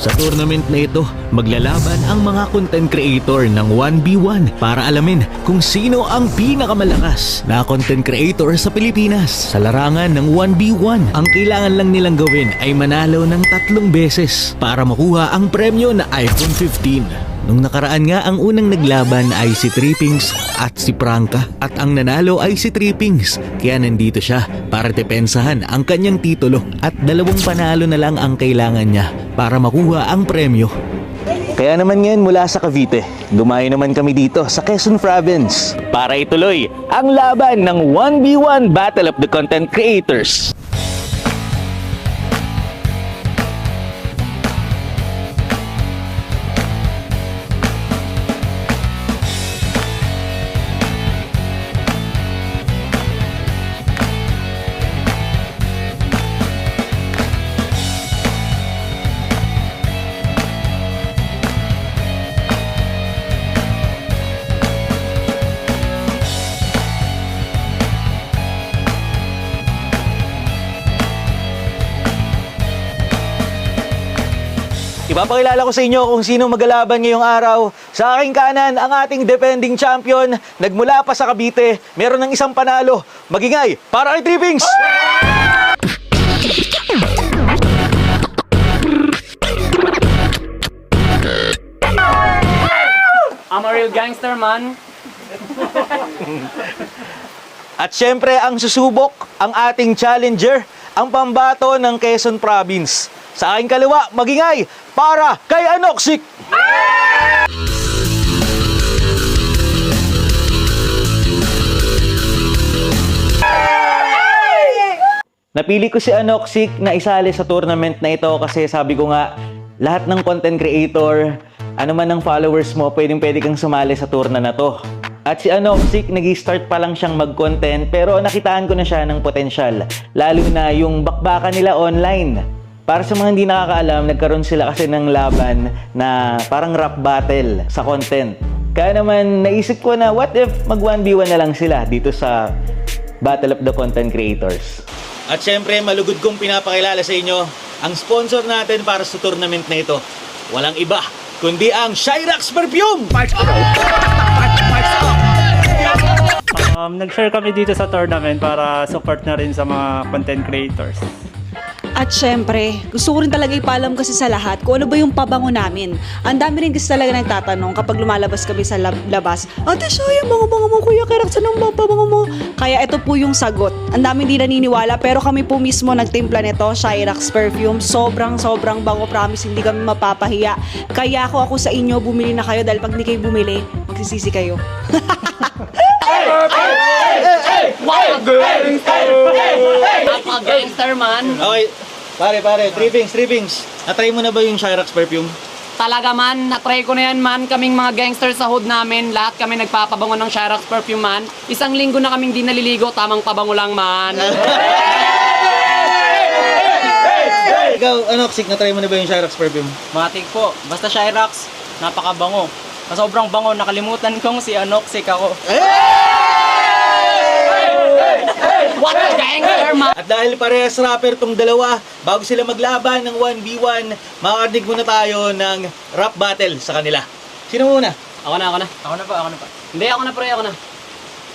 Sa tournament na ito, maglalaban ang mga content creator ng 1v1 para alamin kung sino ang pinakamalakas na content creator sa Pilipinas. Sa larangan ng 1v1, ang kailangan lang nilang gawin ay manalo ng 3 beses para makuha ang premyo na iPhone 15. Nung nakaraan nga, ang unang naglaban ay si Trippings at si Prangka at ang nanalo ay si Trippings. Kaya nandito siya para depensahan ang kanyang titulo at 2 panalo na lang ang kailangan niya para makuha ang premyo. Kaya naman ngayon mula sa Cavite, dumayo naman kami dito sa Quezon Province para ituloy ang laban ng 1v1 Battle of the Content Creators. Ipapakilala ko sa inyo kung sino maglalaban ngayong araw. Sa aking kanan, ang ating defending champion. Nagmula pa sa Cavite, meron ng 1 panalo. Magingay para kay Trippings! I'm a real gangster, man. At syempre, ang susubok, ang ating challenger, ang pambato ng Quezon Province. Sa aking kaliwa, magingay para kay Anoxic! Napili ko si Anoxic na isali sa tournament na ito kasi sabi ko nga, lahat ng content creator, ano man ang followers mo, pwede kang sumali sa tourna na to. At si Anoxic, nag-start pa lang siyang mag-content pero nakitaan ko na siya ng potensyal. Lalo na yung bakbakan nila online. Para sa mga hindi nakakaalam, nagkaroon sila kasi ng laban na parang rap battle sa content. Kaya naman naisip ko na what if mag 1v1 na lang sila dito sa Battle of the Content Creators. At syempre, malugod kong pinapakilala sa inyo ang sponsor natin para sa tournament na ito. Walang iba kundi ang Shyrax Perfume! Nag-share kami dito sa tournament para support na rin sa mga content creators. At syempre, gusto ko rin talaga ipaalam kasi sa lahat kung ano ba yung pabango namin. Ang dami rin kasi talaga nagtatanong kapag lumalabas kami sa labas, Ate Shy, yung bango-bango mo, Kuya Kerak, saan ang pabango mo? Kaya ito po yung sagot. Ang dami hindi naniniwala pero kami po mismo nagtimpla nito, Shyrax Perfume. Sobrang bango, promise, hindi kami mapapahiya. Kaya ako sa inyo, bumili na kayo dahil pag hindi kayo bumili, magsisisi kayo. Gangster, man. Okay, pare, Trippings. Natry mo na ba yung Shyrax Perfume? Talaga, man. Natry ko na yan, man. Kaming mga gangster sa hood namin. Lahat kami nagpapabango ng Shyrax Perfume, man. 1 linggo na kaming di naliligo. Tamang pabango lang, man. Ikaw, Anoxic, natry mo na ba yung Shyrax Perfume? Matik po. Basta Shyrax, napakabango. Sobrang bango, nakalimutan kong si Anoxic ako. What a gangster, man. At dahil parehas rapper tong dalawa, bago sila maglaban ng 1v1, makakarinig muna tayo ng rap battle sa kanila. Sino muna? Ako na. Ako na pa. Hindi, ako na, pre. Ako na.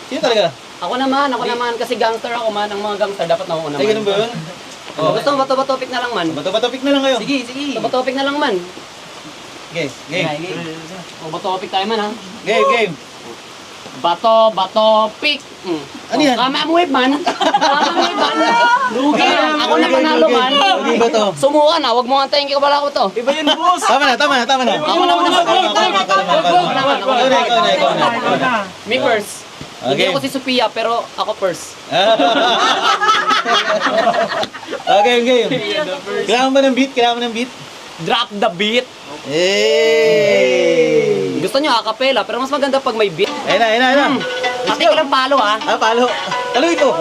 Sino talaga? Ako naman. Kasi gangster ako, man. Ang mga gangster dapat nauna, man. Ay, ganun ba yun? Gusto mo bato-topic na lang, man. Bato-topic na lang kayo. Sige. Bato-topic na lang, man. Okay, game. O, bato-topic tayo, man, ha? Game. Bato, pick. Ano yan? Kama mo, man. Lugi. Ako na panalo, man. Lugi ba to? Sumuha na. Huwag mo antayin ko pala ako to. Iba yun, boss! Tama na. Ako na. Ikaw na. Me first. Hindi Okay. ako si Sophia, pero ako first. Okay, game. Kailangan mo ng beat? Drop the beat. Hey! Gusto nyo acapella, pero mas maganda pag may beat. Ayun na. Patik lang palo, ha? Palo. Taluin ko.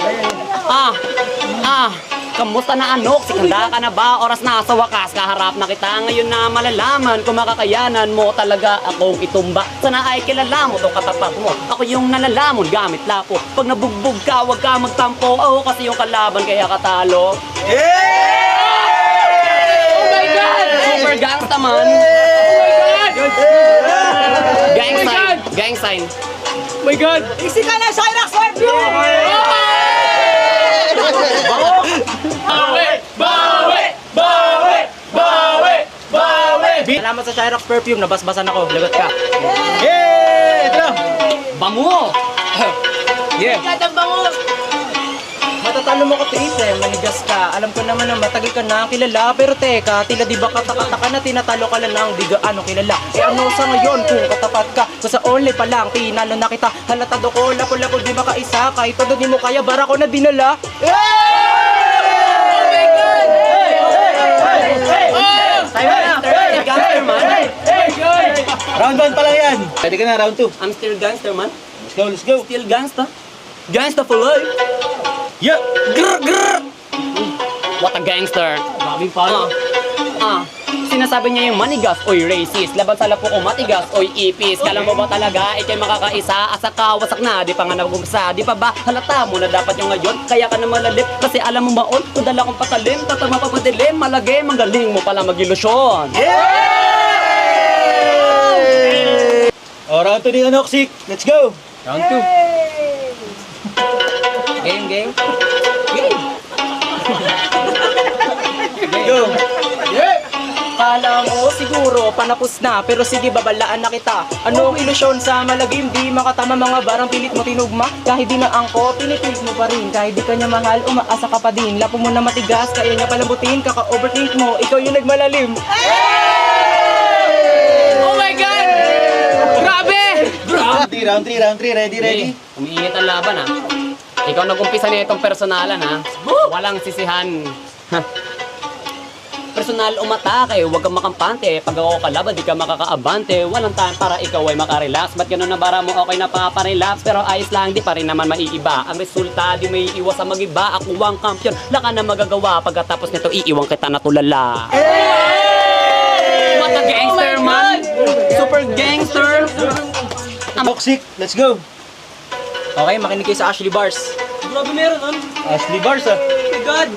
Kamusta na Anoxic? Handa ka na ba? Oras na sa wakas, kaharap na kita ngayon na malalaman kung makakayanan mo talaga akong itumba. Sana ay kilala mo itong katapat mo. Ako yung nalalamon gamit lapo. Pag nabugbog ka, huwag ka magtampo. Ako kasi yung kalaban kaya katalo. Hey! Oh my God! Super gangsta man. Gang sign. Gang sign. My God! Easy ka na, Cyrax! Scorpio! Salamat sa Shyrox perfume, nabasbasan ako. Lagot ka. Bango. Matatalo mo ko, Tite. Manigas ka. Alam ko naman na matagal ka na kilala. Pero teka, tila di ba katakataka na tinatalo ka lang ng di gaano kilala. Eh ano sa ngayon kung katapat ka? Sa only pa lang, tinalo na kita. Halatado ko, lapo-lapo di makaisa. Kahit todo di mo kaya, bara ko na dinala. Gangster man. Round 1 pa lang yan. Pwede ka na, round 2. I'm still gangster man. Let's go, let's go. Still gangsta. Gangsta for life. Yeah. Grr, grr. What a gangster. Grabing palo. Sinasabi niya yung manigas, oy racist. Laban sa lapo ko matigas, oy ipis. Kala mo ba talaga, ikay makakaisa? Asa ka, wasak na, di pa nga nagumsa. Di pa ba, halata mo na dapat yung ngayon. Kaya ka na malalip, kasi alam mo baon. Kung dala kong patalim, tatama pa madilim. Malagay, magaling mo pala mag-ilusyon. O, round 2 ni Anoxik. Let's go. Round 2. Game. Go. Kala mo siguro panapos na, pero sige babalaan na kita. Anong ilusyon sa malagim, di makatama mga barang pilit mo tinugma. Kahit di na angko, pinipilit mo pa rin. Kahit di ka niya mahal, umaasa ka pa din. Lapo mo na matigas, kaya niya palambutin. Kaka-overthink mo, ikaw yung nagmalalim. Oh my God! Grabe! Round 3. Ready? Umiinit ang laban ha. Ikaw nag-umpisa na itong personalan ha. Walang sisihan. Personal umatake, huwag kang makampante. Pag ako kalaban, di ka makakaabante. Walang time para ikaw ay makarelax. Ba't ganun na bara mo okay na paparelax? Pero ayos lang, di pa rin naman maiiba. Ang resulta, di may iwas sa magiba. Ako ang kampiyon, laka na magagawa. Pagkatapos nito, iiwang kita na tulala. What a gangster man! Super gangster! Anoxik, let's go. Okay, makinig kayo sa Ashley Bars. Grabe meron nun. Ashley Bars, ah. Oh my God!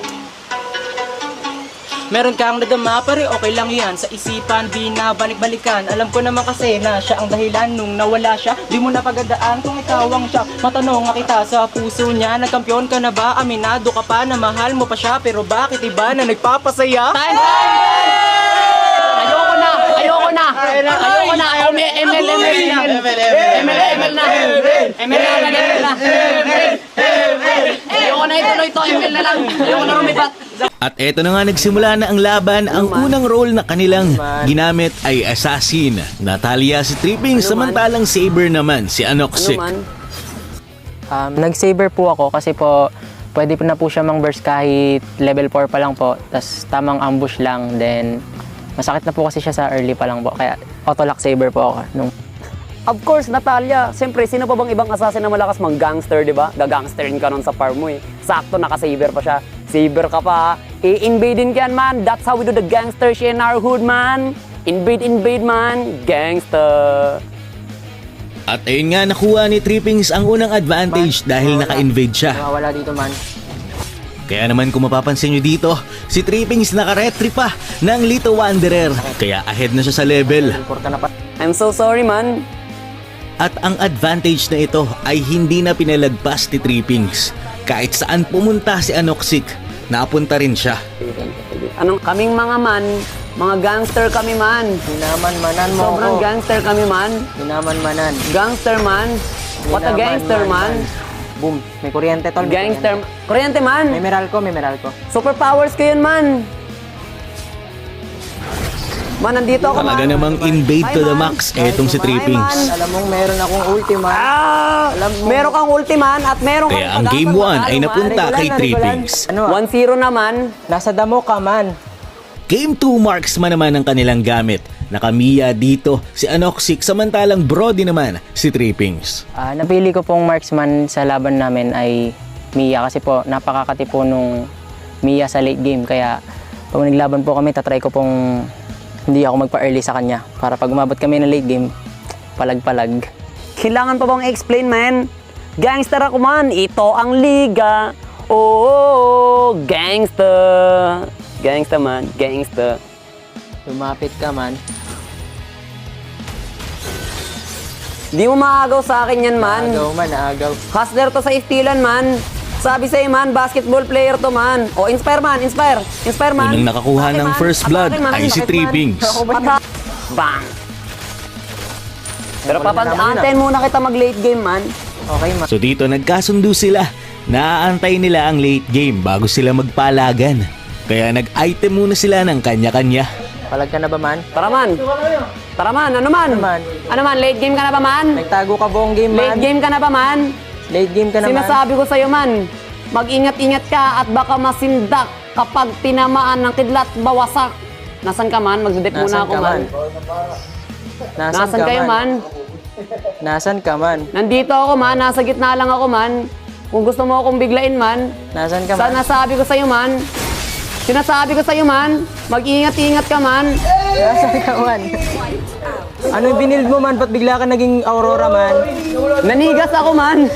Meron kang nadama, pare okay lang yan. Sa isipan, di na balik-balikan. Alam ko naman kasi na siya ang dahilan nung nawala siya. Di mo napagandaan kung ikaw ang siya. Matanong nga kita sa puso niya, nagkampiyon ka na ba? Aminado ka pa na mahal mo pa siya. Pero bakit iba na nagpapasaya? Time! Ayoko na! ML na! Ayoko na ituloy to, ML na lang. Ayoko na rumibat. At eto na nga nagsimula na ang laban. Ang unang role na kanilang ginamit ay assassin. Natalia si Tripping, samantalang saber naman si Anoxik. Nag-saber po ako kasi po pwede po na po siya mang-burst kahit level 4 pa lang po. Tapos tamang ambush lang. Then masakit na po kasi siya sa early pa lang po. Kaya auto-lock saber po ako. Of course, Natalia. Siyempre, sino pa bang ibang assassin na malakas mang gangster, di ba? Gagangsterin ka nun sa farm mo eh. Sakto, naka-saber pa siya. Saber ka pa. I-invadin ka yan, man. That's how we do the gangster shit in our hood, man. Invade, man. Gangster. At ayun nga, nakuha ni Trippings ang unang advantage dahil naka-invade siya. Wala dito man. Kaya naman kung mapapansin nyo dito, si Trippings naka-retry pa ng Lito Wanderer. Kaya ahead na siya sa level. I'm so sorry, man. At ang advantage na ito ay hindi na pinalagpas ni Trippings. Kahit saan pumunta si Anoxik, napunta rin siya. Anong kaming mga man, mga gangster kami man. Hinaman-manan mo Sobrang ako. gangster kami man. Hinaman-manan. Gangster man. What a gangster man. Boom. May kuryente tol. may Gangster. kuryente. Kuryente man. May meral ko. Superpowers ko yun man. Man, nandito ako Talaga man. namang invade to Hi, the man. max etong si Trippings. Alam mong meron akong ultima. Meron kang ultiman at meron kang Kaya ang game 1 ay napunta kay Trippings. Ano? 1-0 naman. Nasa damo ka man. Game 2 marksman naman ang kanilang gamit. Nakamiya dito si Anoxik, samantalang Brody naman si Trippings. Napili ko pong marksman sa laban namin ay Mia kasi po napakakati po nung Mia sa late game. Kaya pag naglaban po kami, tatry ko pong hindi ako magpa-early sa kanya para pag umabot kami ng late game, palag-palag. Kailangan pa bang i-explain, man? Gangster ako man. Ito ang liga. Oh, gangster. Gangster man. Gangster. Lumapit ka man. Di mo maagaw sa akin yan, man. Agaw man, agaw. Hustler to sa istilan, man. Sabi sa'yo, man, basketball player to, man. O, inspire, man, inspire. Inspire, man. Unang nakakuha Atake, ng man. first blood Atake, man. ay si Bakit, man? Trippings. Bang! Pero Wala naman yun, antayin muna kita mag-late game, man. Okay man. So dito nagkasundo sila. Naaantay nila ang late game bago sila magpalagan. Kaya nag-item muna sila ng kanya-kanya. Palag ka na ba man? Tara, man. Tara, man. Ano, man? Ano, man? Ano, man? Late game ka na ba, man? Nagtago ka buong game man. Late game ka na ba, man? Late game ka naman. Sinasabi ko sa'yo, man. Mag-ingat-ingat ka at baka masindak kapag tinamaan ng kidlat bawasak. Nasaan ka, man? Magdedep muna Nasaan ako, ka, man. Nasaan ka, kayo, man? Nasaan ka man? Nandito ako, man. Nasa gitna lang ako, man. Kung gusto mo akong biglain, man. Nasaan ka man? Sinasabi ko sa'yo, man. Sinasabi ko sa'yo, man. Mag-ingat-ingat ka, man. Nasaan ka man? Ano yung binild mo man? Ba't bigla ka naging Aurora man? Nanigas ako, man.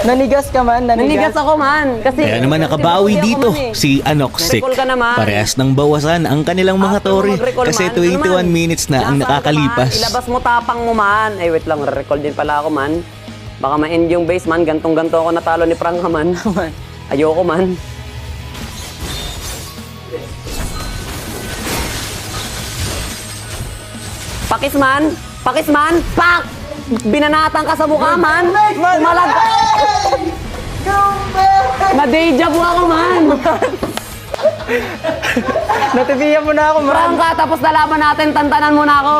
Nanigas ka man? Nanigas ako, man. Kasi, Kaya naman nakabawi kasi dito ako, man, eh. si Anoxic. Recall ka naman. Parehas ng bawasan ang kanilang mga After mo tore mag-recall, kasi man, 21 ano man? minutes na ang Nasaan ka, nakakalipas. man? Ilabas mo tapang mo, man. Ay, wait lang. Recall din pala ako, man. Baka ma-end yung base, man. Gantong-ganto ako natalo ni Frank, man. Ayoko, man. Pakis, man. Pakis, man. Pak! Binanatan ka sa mukha, man. Umalag ka. Na-deja vu ako, man. Natibiyan mo na ako man. Frank ka, tapos nalaman natin. Tantanan mo na ako.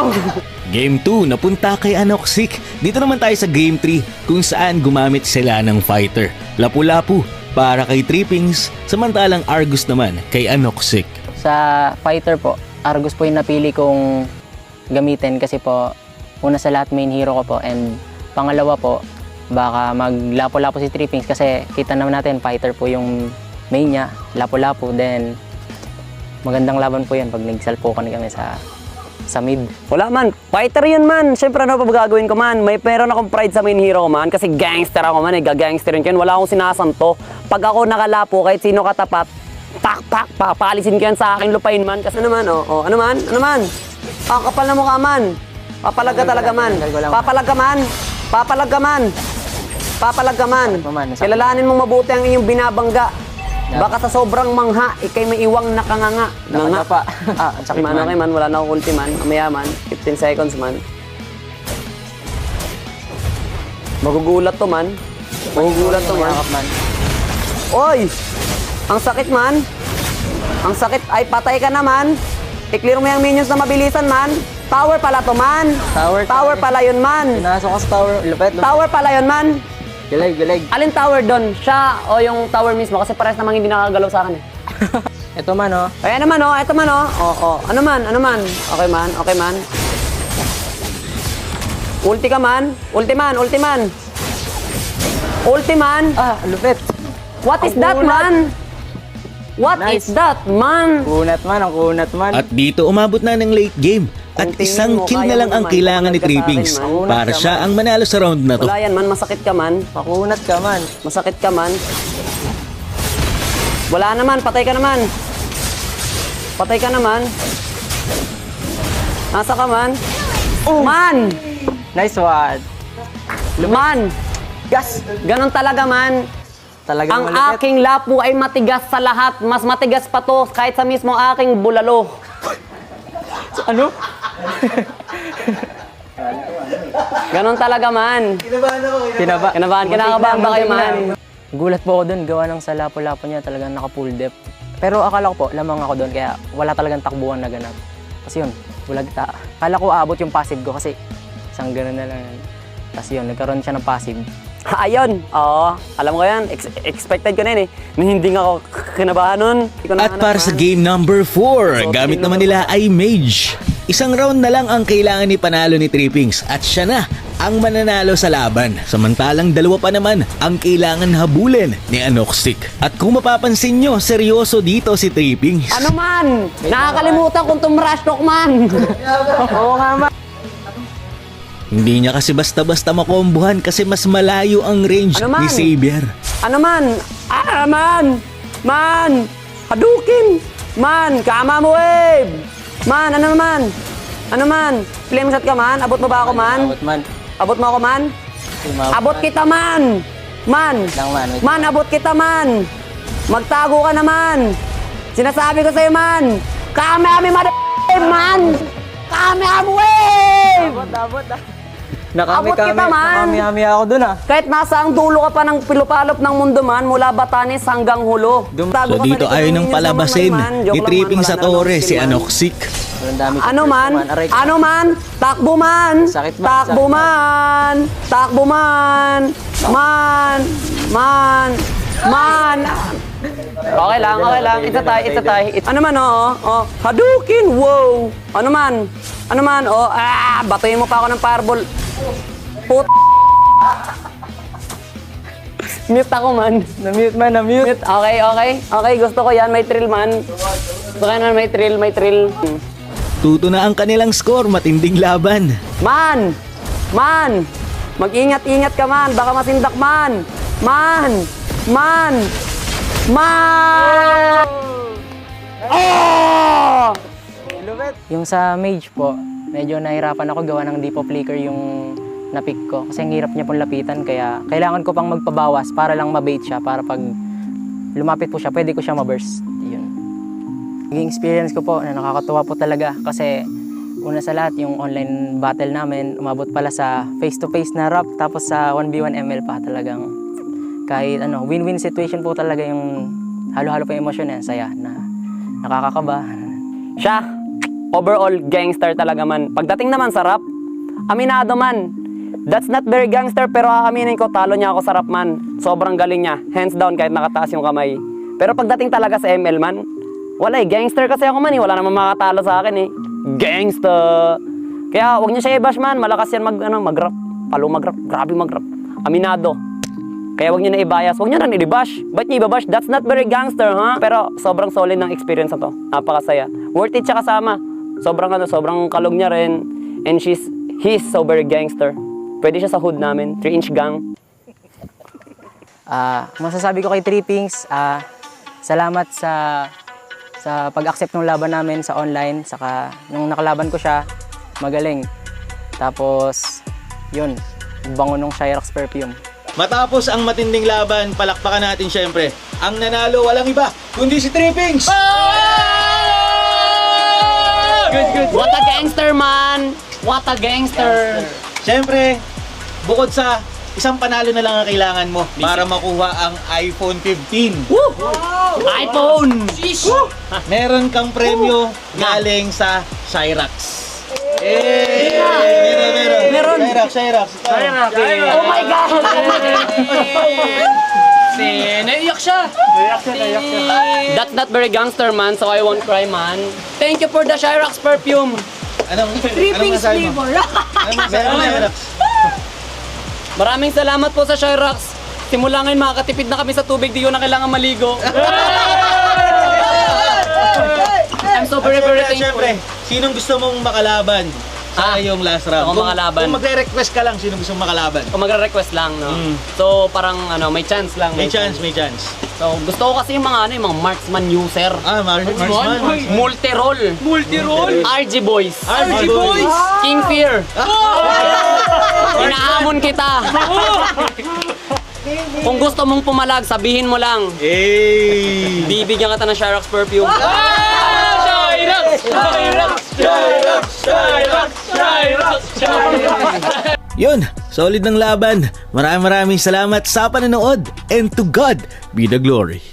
Game 2 napunta kay Anoxic. Dito naman tayo sa Game 3 kung saan gumamit sila ng fighter. Lapu-lapu para kay Trippings, samantalang Argus naman kay Anoxic. Sa fighter po, Argus po yung napili kong gamitin kasi po, una sa lahat main hero ko po, and pangalawa po, baka maglapo-lapo si Trippings kasi kita naman natin fighter po yung main niya, lapo-lapo, then magandang laban po yan pag nagsalpukan kami sa mid. Wala, man. Fighter yun, man. Siyempre, ano pa ba gagawin ko, man? May meron akong pride sa main hero ko, man. Kasi gangster ako, man. Gagangsterin ko yun. Wala akong sinasanto. Pag ako nakalapo, kahit sino katapat, tak, papalisin ko yan sa aking lupain, man. Kasi naman, ano man? Ang kapal na mukha, man. Papalag ka talaga, man. Papalag ka, man. Papalag ka, man. Papalag ka, man. Kilalanin mong mabuti ang inyong binabangga. Baka sa sobrang mangha, ikay may iwang nakanganga. Nakangapa. Ang sakit Man, man. okay, man. Wala na akong ulti, man. Mamaya, man. 15 seconds, man. Magugulat to, man. Magugulat to, man. Mayakap man. Oy! Ang sakit, man. Ang sakit. Ay, patay ka naman. I-clear mo yung minions na mabilisan, man. Tower pala to, man. Tower pala yun, man. Pinasok ka sa tower. Lupet. Tower pala yun, man. Galeg. Alin tower doon? Siya o yung tower mismo? Kasi parehas namang hindi nakakagalaw sa akin, eh. Ito man oh. Ay, ano man, oh. Ito man, oh. Oo. Ano man? Okay, man. Ulti ka, man. Ulti man. Lupet. What is that, man? What is that, man? Kunat man, ang kunat man. At dito umabot na ng late game at Kung tingin isang mo, kill kaya na lang mo ang naman, kailangan ni pumalag ka sa Trippings akin, man. para siya ang manalo sa round na to. Wala yan, man. Masakit ka, man. Makunat ka man. Masakit ka, man. Wala naman. Patay ka naman. Nasa ka, man? Man! Nice one. Man! Gas. Ganon talaga, man. Talagang Ang malupit. aking lapu ay matigas sa lahat. Mas matigas pa to kahit sa mismo aking bulalo. Ano? Ganon talaga, man. Kinakabahan ba kayo, man? Gulat po ako doon, gawa ng sa lapo-lapo niya talagang naka-full depth. Pero akala ko po, lamang ako doon kaya wala talagang takbuhan na ganap. Kasi yun, bulag ta. Akala ko aabot yung passive ko kasi isang ganun na lang. Kasi yun, nagkaroon siya ng passive. Ayun. Oo. Alam ko yan. Expected ko na yun, eh. Hindi nga ako kinabahan nun. Hindi ko At nahanap, para sa man. game number 4, gamit naman nila ay Mage. Isang round na lang ang kailangan ni panalo ni Trippings at siya na ang mananalo sa laban. Samantalang dalawa pa naman ang kailangan habulin ni Anoxic. At kung mapapansin nyo, seryoso dito si Trippings. Ano, man? Nakakalimutan kung tumrush talk, man. Oo nga man. Hindi niya kasi basta-basta makombohan kasi mas malayo ang range Ano man? ni Xavier. Ano, man? Man! Man! Hadouken! Man! Kama mo, wave! Man, ano naman? Ano man? Flame shot ka man? Abot mo ba ako man? Abot man. Abot mo ako man? Abot kita man! Man! Lang man. Wait. Man, abot kita man! Magtago ka naman! Sinasabi ko sa'yo man! Kami man! Kami wave! Abot kita man! Nakami ako dun ah. Kahit nasa ang dulo ka pa ng pilupalop ng mundo man, mula Batanes hanggang Hulo. Tago So ka dito sa ayaw likod nang ng palabasin man. Joke ni lang, Tripping man. sa Wala na Torre naman si man. Anoxic. Ang dami Ano man? Aray. Ano man? Takbo man! Sakit man, Takbo sakit. man! Takbo man! Man! Okay lang, okay lang. It's a tie. Ano man, Hadouken, wow! Ano man, batuhin mo pa ako ng fireball. Put... Mute ako man. Na-mute man, na-mute. Mute. Okay. Gusto ko yan. May thrill man. Gusto ko yan, may thrill. Tuto na ang kanilang score, matinding laban. Man! Mag-ingat-ingat ka man. Baka masindak man. Man! Oh! Yung sa mage po, medyo nahirapan ako gawa ng depo flicker yung na-pick ko. Kasi ang hirap niya pong lapitan, kaya kailangan ko pang magpabawas para lang mabait siya, para pag lumapit po siya, pwede ko siya ma-burst. Yun. Naging experience ko po na nakakatuwa po talaga kasi una sa lahat, yung online battle namin, umabot pala sa face-to-face na rap, tapos sa 1v1 ML pa talagang kahit win-win situation po talaga yung halo-halo pa yung emosyon, saya na nakakakaba. Siya, overall gangster talaga man. Pagdating naman sa rap, aminado man. That's not very gangster, pero aaminin ko, talo niya ako sa rap man. Sobrang galing niya. Hands down kahit nakataas yung kamay. Pero pagdating talaga sa ML man, wala gangster kasi ako man Wala namang makatalo sa akin Gangster! Kaya huwag niyo siya i-bash man. Malakas yan mag-rap. Palo mag-rap. Grabe mag-rap. Aminado. Kaya huwag niyo na i-bias. Huwag niyo na i-bash. Ba't niyo i-bash? That's not very gangster, ha? Pero sobrang solid ng experience na to. Napakasaya. Worth it siya kasama. Sobrang kalog niya rin. And he's so very gangster. Pwede siya sa hood namin. 3-inch gang. Masasabi ko kay Trippings, salamat sa pag-accept ng laban namin sa online, saka nung nakalaban ko siya, magaling. Tapos, yun, bango nung Shyrox perfume. Matapos ang matinding laban, palakpakan natin syempre. Ang nanalo walang iba, kundi si Trippings! Good. What a gangster, man! What a gangster! Syempre, bukod sa isang panalo na lang ang kailangan mo para makuha ang iPhone 15. iPhone! Meron kang premyo galing sa Shyrox. Meron. Shyrox. Oh my God! Naiyak siya. That's not very gangster, man, so I won't cry, man. Thank you for the Shyrox perfume. Anong masabi mo? Anong masabi mo, Shyrox? Maraming salamat po sa Shyrox. Simula ngayon makakatipid na kami sa tubig, di ko na kailangan maligo. I'm so very thankful. Siyempre, sinong gusto mong makalaban sa yung last round? Ako makalaban. Kung magre-request ka lang, sinong gusto mong makalaban? Kung magre-request lang, no? So, parang, may chance lang. May chance. So, gusto ko kasi yung mga marksman user. Marksman. Multi-roll. RG Boys. King Fear. Inaamon kita. Kung gusto mong pumalag, sabihin mo lang. Bibigyan kita ng Shyrox perfume. Yun, solid ng laban. Maraming salamat sa panonood. And to God be the glory.